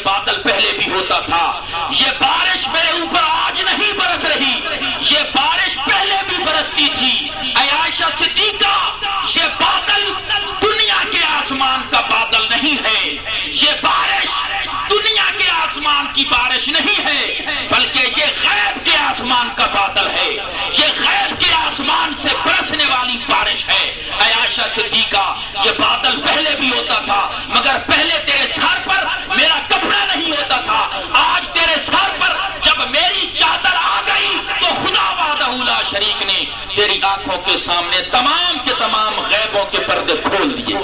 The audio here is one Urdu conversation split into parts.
بادل پہلے بھی ہوتا تھا، یہ بارش میرے اوپر آج نہیں برس رہی، یہ بارش پہلے بھی برستی تھی۔ اے عائشہ صدیقہ، یہ بادل دنیا کے آسمان کا بادل نہیں ہے، یہ بارش دنیا کے آسمان کی بارش نہیں ہے، بلکہ یہ غیب کے آسمان کا بادل ہے، یہ غیب کے آسمان سے برسنے والی بارش ہے۔ اے عائشہ صدیقہ، یہ بادل پہلے بھی ہوتا تھا، مگر پہلے تیرے سر پر میرا کپڑا نہیں ہوتا تھا، آج تیرے سر پر جب میری چادر آ گئی تو خدا وحدہ لا شریک نے تیری آنکھوں کے سامنے تمام کے تمام غیبوں کے پردے کھول دیے۔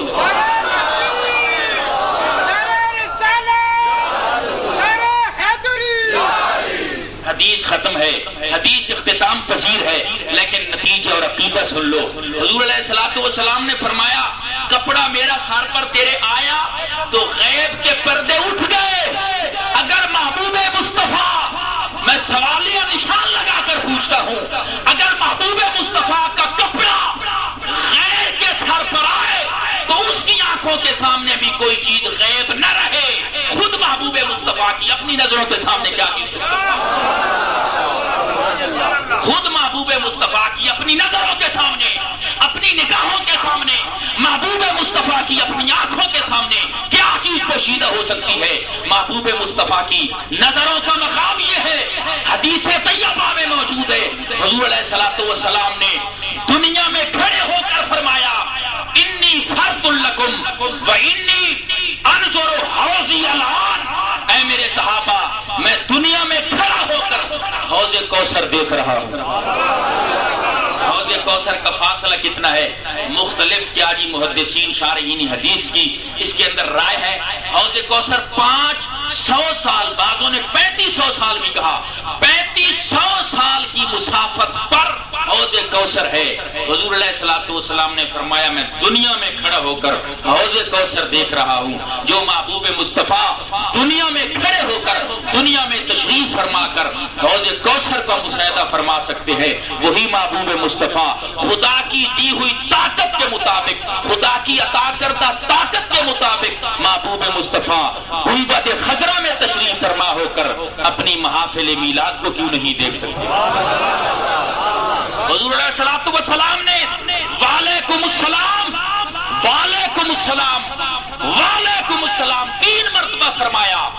حدیث ختم ہے، حدیث اختتام پذیر ہے، لیکن نتیجہ اور عقیدہ سن لو۔ حضور علیہ الصلوۃ والسلام نے فرمایا کپڑا میرا سر پر تیرے آیا تو غیب کے پردے اٹھ گئے۔ اگر محبوب مصطفیٰ، میں سوالیہ نشان لگا کر پوچھتا ہوں، اگر محبوب مصطفیٰ کا کپڑا غیر کے سر پر آئے تو اس کی آنکھوں کے سامنے بھی کوئی چیز غیب نہ رہے، خود محبوب مصطفیٰ کی اپنی نظروں کے سامنے کیا چیز خود محبوب مصطفیٰ کی اپنی نظروں کے سامنے، اپنی نگاہوں کے سامنے، محبوب مصطفیٰ کی اپنی آنکھوں کے سامنے کیا چیز پوشیدہ ہو سکتی ہے؟ محبوب مصطفیٰ کی نظروں کا مقام یہ ہے، حدیث طیبہ میں موجود ہے، حضور علیہ الصلوۃ والسلام نے دنیا میں کھڑے ہو کر فرمایا انی فرد لکم و انی انظر حوضی الان۔ اے میرے صحابہ، میں دنیا میں کھڑا ہو کر حوض کوثر دیکھ رہا ہوں۔ حوض کوثر کا فاصلہ کتنا ہے؟ مختلف کیا جی محدثین شارحین حدیث کی اس کے اندر رائے ہے۔ حوض کوثر 500 سال، بعضوں نے 3500 سال بھی کہا، 3500 سال کی مسافت پر حوض کوثر ہے۔ حضور علیہ الصلوۃ والسلام نے فرمایا میں دنیا میں کھڑا ہو کر حوض کوثر دیکھ رہا ہوں۔ جو محبوب مصطفیٰ دنیا میں کھڑے ہو کر، دنیا میں تشریف فرما کر حوض کوثر کا مشاہدہ فرما سکتے ہیں، وہی محبوب مصطفیٰ خدا کی دی ہوئی طاقت کے مطابق، خدا کی عطا کردہ طاقت کے مطابق محبوب مصطفیٰ گنبد خضرا میں تشریف فرما ہو کر اپنی محافل میلاد کو کیوں نہیں دیکھ سکتے؟ حضور علیہ الصلوۃ والسلام نے وعلیکم السلام، وعلیکم السلام، وعلیکم السلام 3 مرتبہ فرمایا۔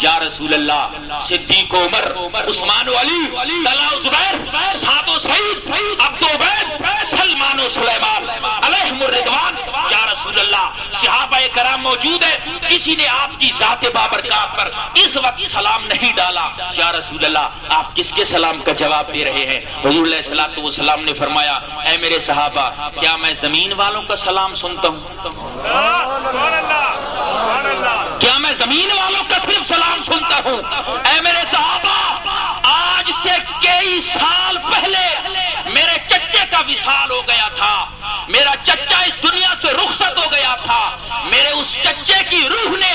یا رسول اللہ، صدیق عمر، عثمان و علی، طلحہ و زبیر، سعد و سعید، عبد و عبید، سلمان و سلیمان علیہم الرضوان۔ یا رسول اللہ، صحابہ کرام موجود ہیں، کسی نے آپ کی ذات بابرکات پر اس وقت سلام نہیں ڈالا۔ یا رسول اللہ، آپ کس کے سلام کا جواب دے رہے ہیں؟ حضور علیہ الصلوۃ والسلام نے فرمایا اے میرے صحابہ، کیا میں زمین والوں کا سلام سنتا ہوں؟ کیا میں زمین والوں کا صرف سلام سنتا ہوں؟ اے میرے صحابہ، آج سے کئی سال پہلے میرے چچے کا وصال ہو گیا تھا، میرا چچا اس دنیا سے رخصت ہو گیا تھا، میرے اس چچے کی روح نے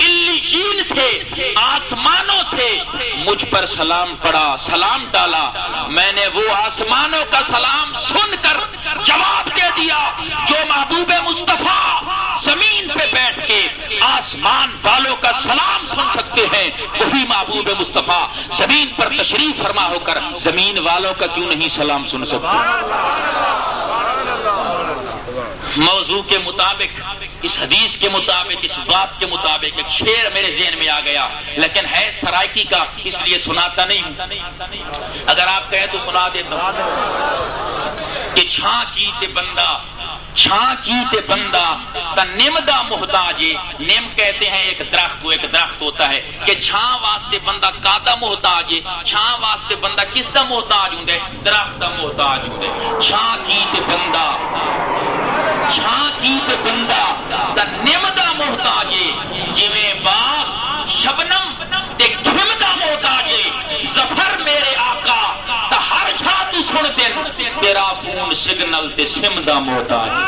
علیین سے، آسمانوں سے مجھ پر سلام پڑا، سلام ڈالا، میں نے وہ آسمانوں کا سلام سن کر جواب دے دیا جو محبوب مصطفیٰ زمین پہ بیٹھ کے آسمان والوں کا سلام سن سکتے ہیں، وہی محبوب مصطفیٰ زمین پر تشریف فرما ہو کر زمین والوں کا کیوں نہیں سلام سن سکتے؟ موضوع کے مطابق، اس حدیث کے مطابق، اس بات کے مطابق ایک شعر میرے ذہن میں آ گیا، لیکن ہے سرائکی کا، اس لیے سناتا نہیں ہوں، اگر آپ کہیں تو سنا دیتا ہوں کہ چھاں کی تے بندہ، چھاں کی تے بندہ تا نم دا محتاج۔ نم کہتے ہیں ایک درخت کو، ایک درخت ہوتا ہے کہ چھاں واسطے بندہ کادا محتاج ہے، چھاں واسطے بندہ کس دا محتاج ہوں دے؟ درخت دا محتاج ہوں دے۔ چھاں کی تے بندہ، چھاں کی تے بندہ تا نم دا محتاج ہے، جویں باغ شبنم تے گھم دا محتاج ہے، ظفر میرے آقا تا ہر چھا تو سن دن، تیرا فون سگنل تے سم دا محتاج ہے۔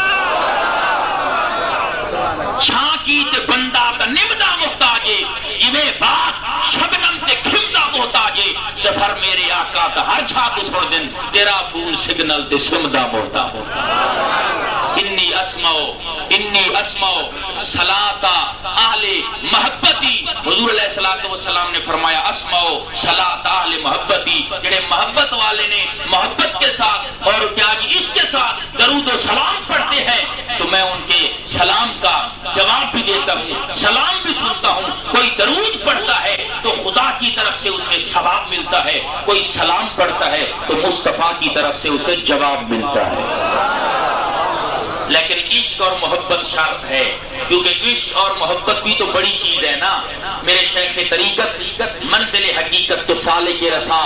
چھاں کی تے بندہ تا نم دا محتاج ہے، جویں باغ شبنم تے گھم دا محتاج ہے، ظفر میرے آقا تا ہر چھا تو سن دن، تیرا فون سگنل تے سم دا محتاج ہے۔ انی اسمعو صلاۃ اہل محبتی. حضور علیہ الصلوۃ والسلام نے فرمایا اسمعو صلاۃ اہل محبتی، جڑے محبت والے نے محبت کے ساتھ اور کیا عشق کے ساتھ درود و سلام پڑھتے ہیں تو میں ان کے سلام کا جواب بھی دیتا ہوں، سلام بھی سنتا ہوں. کوئی درود پڑھتا ہے تو خدا کی طرف سے اسے ثواب ملتا ہے، کوئی سلام پڑھتا ہے تو مصطفیٰ کی طرف سے اسے جواب ملتا ہے. لیکن عشق اور محبت شرط ہے، کیونکہ عشق اور محبت بھی تو بڑی چیز ہے نا. میرے شیخ طریقت منزل حقیقت کے سالک رسا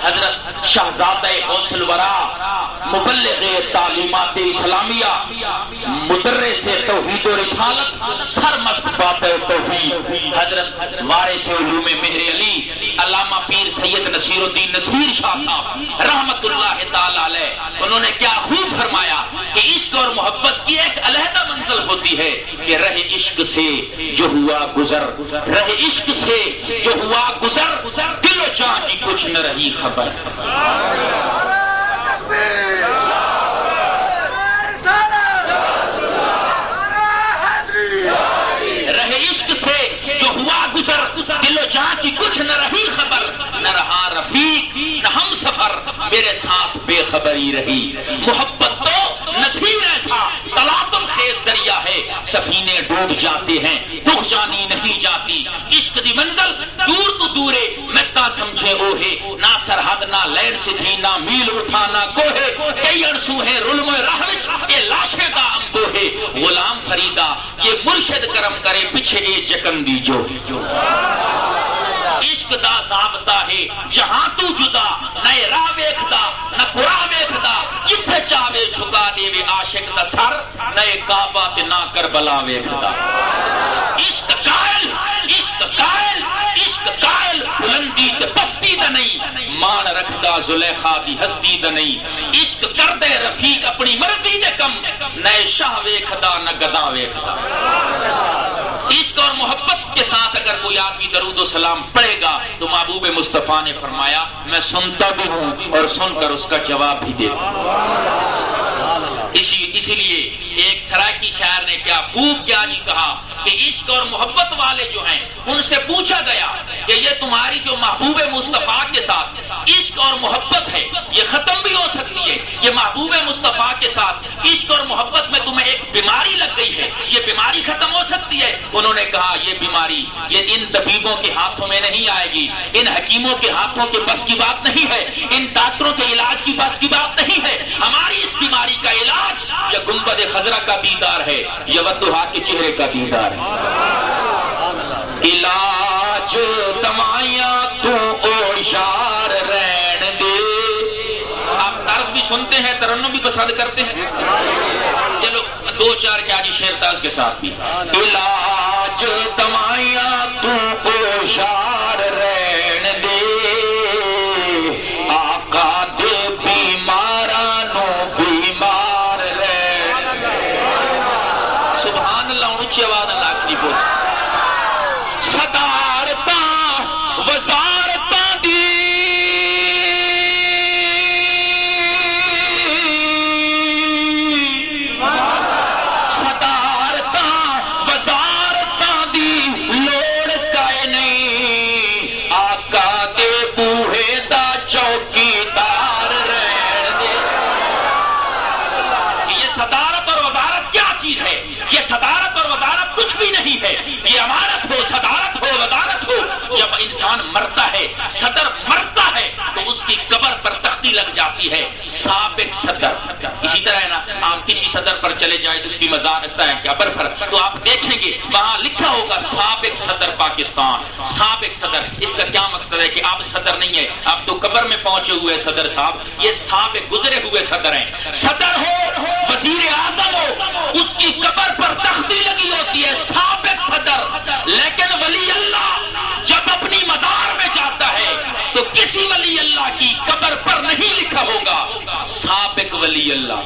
حضرت شہزادہ غوث الورا مبلغ تعلیمات اسلامیہ مدرس توحید و رسالت سرمست بات توحید حضرت وارث علوم مہر علی علامہ پیر سید نصیر الدین نصیر شاہ صاحب رحمت اللہ تعالی علیہ، انہوں نے کیا خوب فرمایا کہ عشق اور محبت کی ایک علیحدہ منزل ہوتی ہے کہ رہ عشق سے جو ہوا گزر، رہ عشق سے جو ہوا گزر، دل و جان کی کچھ نہ رہی خبر. رہ عشق سے جو ہوا گزر، دل و جان کی کچھ نہ رہی خبر، نہ رہا رفیق نہ ہم سفر، میرے ساتھ بے خبری رہی. محبت تو نصیر ایسا تلاطم خیز دریا ہے، سفینے ڈوب جاتے ہیں دکھ جانی نہیں جاتی. عشق دی منزل دور تو دورے متا سمجھے اوہے، نہ سرحد نہ لین سدھی نہ میل اٹھانا کوہے، کئی انسو ہے رلم راہ وچ یہ لاشے دا امبو ہے. غلام فریدا یہ مرشد کرم کرے پیچھے اے جکندی جو عشق دا ضابطہ ہے جہاں تو جدا، نہ راہ ویکھدا نہ قرآن ویکھدا، جتھے چاہے جھکا دے وے عاشق دا سر، نہ کعبہ تے نہ کربلا ویکھدا. عشق قائل بلندی تے پستی دا نہیں، مان رکھدا زلیخا دی ہستی دا نہیں. عشق کردے رفیق اپنی مرضی دے کم، نہ شاہ ویکھدا نہ گدا ویکھدا. عشق اور محبت کے ساتھ اگر کوئی آدمی درود و سلام پڑھے گا تو محبوب مصطفیٰ نے فرمایا میں سنتا بھی ہوں اور سن کر اس کا جواب بھی دیتا ہوں. اسی لیے ایک سرائکی شاعر نے کیا خوب کیا جی کہا کہ عشق اور محبت والے جو ہیں ان سے پوچھا گیا کہ یہ تمہاری جو محبوب مصطفیٰ کے ساتھ عشق اور محبت ہے یہ ختم بھی ہو سکتی ہے، یہ محبوب مصطفیٰ کے ساتھ عشق اور محبت میں تمہیں ایک بیماری لگ گئی ہے، یہ بیماری ختم ہو سکتی ہے؟ انہوں نے کہا یہ بیماری یہ ان طبیبوں کے ہاتھوں میں نہیں آئے گی، ان حکیموں کے ہاتھوں کے بس کی بات نہیں ہے، ان ڈاکٹروں کے علاج کی بس کی بات نہیں ہے. ہماری اس بیماری کا علاج یا گنبد خضرا کا دیدار ہے یا ودھا کے چہرے کا دیدار ہے. علاج دوائیاں تو اوشار رہن دے. آپ طرز بھی سنتے ہیں، ترنم بھی پسند کرتے ہیں، چلو دو چار کیا جی شعر طرز کے ساتھ بھی. علاج دوائیاں تو اوشار رہن دے، آقا دے بیمارانو بیمار رہن دے. سبحان اللہ. اونچی آواز اللہ کی بول. صدارتاں وزارتاں دی یہ صدارت اور وزارت کچھ بھی نہیں ہے، یہ امانت ہو صدارت ہو وزارت ہو. جب انسان مرتا ہے صدر مرتا ہے تو اس کی قبر پر تختی لگ جاتی ہے سابق صدر. اسی طرح ہے نا آپ کسی صدر پر چلے جائیں تو اس کی مزار رکھتا ہے قبر پر تو آپ دیکھیں گے وہاں لکھا ہوگا سابق صدر پاکستان. سابق صدر اس کا کیا مقصد ہے کہ آپ صدر نہیں ہے، آپ تو قبر میں پہنچے ہوئے صدر صاحب، یہ سابق گزرے ہوئے صدر ہیں. صدر ہو وزیر اعظم ہو اس کی قبر پر تختی لگی ہوتی ہے سابق صدر. لیکن ولی اللہ جب اپنی مزار میں جاتا ہے تو کسی ولی اللہ کی قبر پر نہیں لکھا ہوگا سابق ولی اللہ.